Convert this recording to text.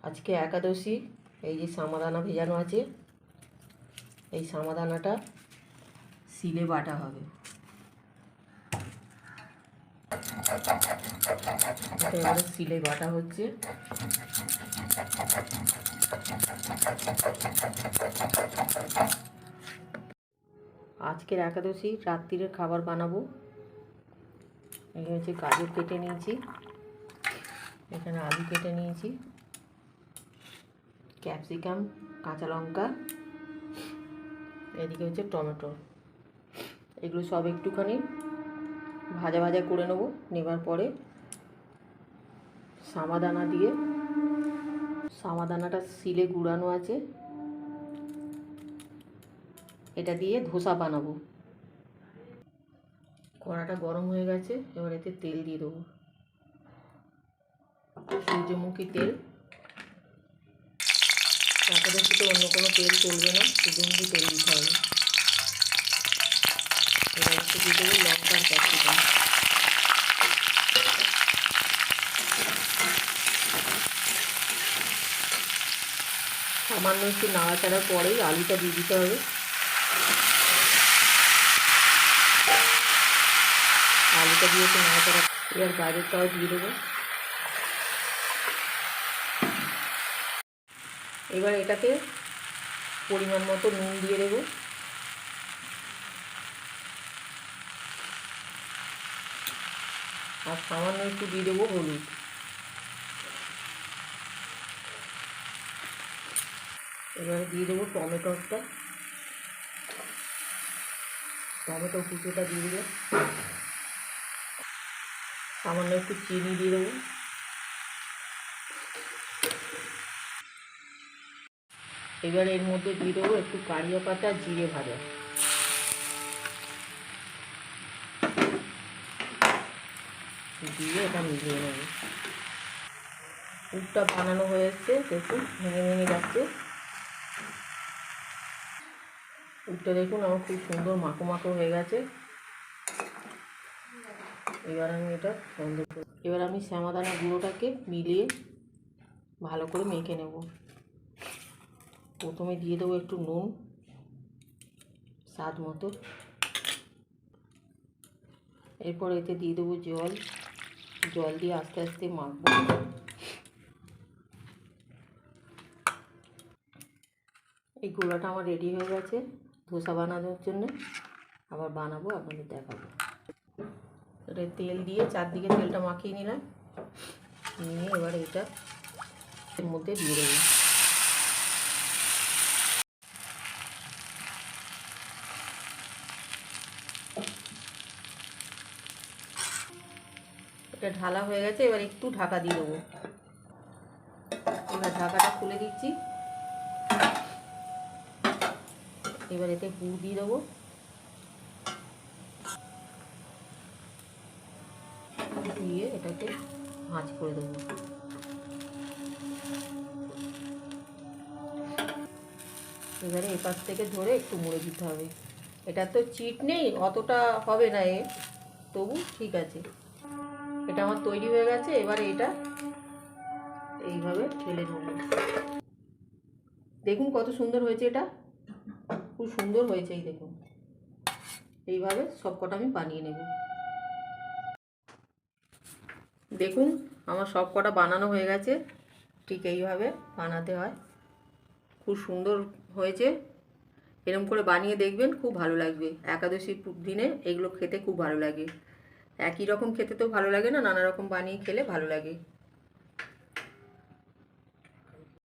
আজকে একাদশী। এই যে সামাদানা ভেজানো আছে, এই সামাদানাটা শিলে বাটা হবে। এটা এবারে শিলে বাটা হচ্ছে। আজকের একাদশী রাত্রিরের খাবার বানাবো। এই হচ্ছে গাজর কেটে নিয়েছি, এখানে আলু কেটে নিয়েছি, ক্যাপসিকাম, কাঁচা লঙ্কা, এদিকে হচ্ছে টমেটো। এগুলো সব একটুখানি ভাজা ভাজা করে নেব। নেবার পরে সামাদানা দিয়ে, সামাদানাটা শিলে গুঁড়ানো আছে, এটা দিয়ে ধোসা বানাবো। কড়াটা গরম হয়ে গেছে, এবার এতে তেল দিয়ে দেবো, সূর্যমুখী তেল। একাদশীতে অন্য কোনো তেল চলবে না, সূর্যমুখী তেল দিতে হবে। এবার একটু দিয়ে দেবো লঙ্কা আর ক্যাপসিকাম। সামান্য একটু নাড়াচাড়ার পরেই আলুটা দিয়ে দিতে হবে। আলুটা দিয়ে একটু নাড়াচাড়া, এবার গাজরটাও দিয়ে দেবো। এবার এটাকে পরিমাণ মতো নুন দিয়ে দেবো, আর সামান্য একটু দিয়ে দেবো হলুদ। এবারে দিয়ে দেবো টমেটোটা, টমেটো কুচোটা দিয়ে দেবো, সামান্য একটু চিনি দিয়ে দেবো। এবার এর মধ্যে দিয়ে দেবো একটু কারিয়া পাতা, জিরে ভাজা। দিয়ে এটা মিলিয়ে নেব। পুরটা বানানো হয়ে এসছে, দেখুন ভেঙে ভেঙে যাচ্ছে। পুরটা দেখুন আমার খুব সুন্দর মাখো মাখো হয়ে গেছে। এবার আমি এটা বন্ধ করব। এবার আমি সামাদানা গুঁড়োটাকে মিলিয়ে ভালো করে মেখে নেব। প্রথমে দিয়ে দেবো একটু নুন স্বাদ মতো, এরপর এতে দিয়ে দেবো জল। জল দিয়ে আস্তে আস্তে মাখবো। এই গোলাটা আমার রেডি হয়ে গেছে ধোসা বানানোর জন্য। আবার বানাবো, আপনাদের দেখাবো। এটা তেল দিয়ে চারদিকে তেলটা মাখিয়ে নিলাম, নিয়ে এবার এটা এর মধ্যে দিয়ে দেবো। এটা ঢালা হয়ে গেছে, এবার একটু ঢাকা দিয়ে দেবো। এবার ঢাকাটা খুলে দিচ্ছি। এবার এতে পুর দিয়ে দেবো, দিয়ে এটাকে ভাঁজ করে দেবো। এবারে এপাশ থেকে ধরে একটু মুড়ে দিতে হবে। এটা তো চিট নেই, অতটা হবে না এ, তবু ঠিক আছে। এটা আমার তৈরি হয়ে গেছে। এবারে এটা এইভাবে ঠেলে নেব। দেখুন কত সুন্দর হয়েছে, এটা খুব সুন্দর হয়েছে। এই দেখুন, এইভাবে সবকটা আমি বানিয়ে নেব। দেখুন আমার সবকটা বানানো হয়ে গেছে। ঠিক এইভাবে বানাতে হয়, খুব সুন্দর হয়েছে। এরকম করে বানিয়ে দেখবেন, খুব ভালো লাগবে। একাদশীর দিনে এগুলো খেতে খুব ভালো লাগে। একই রকম খেতে তো ভালো লাগে না, নানা রকম বানিয়ে খেলে ভালো লাগে।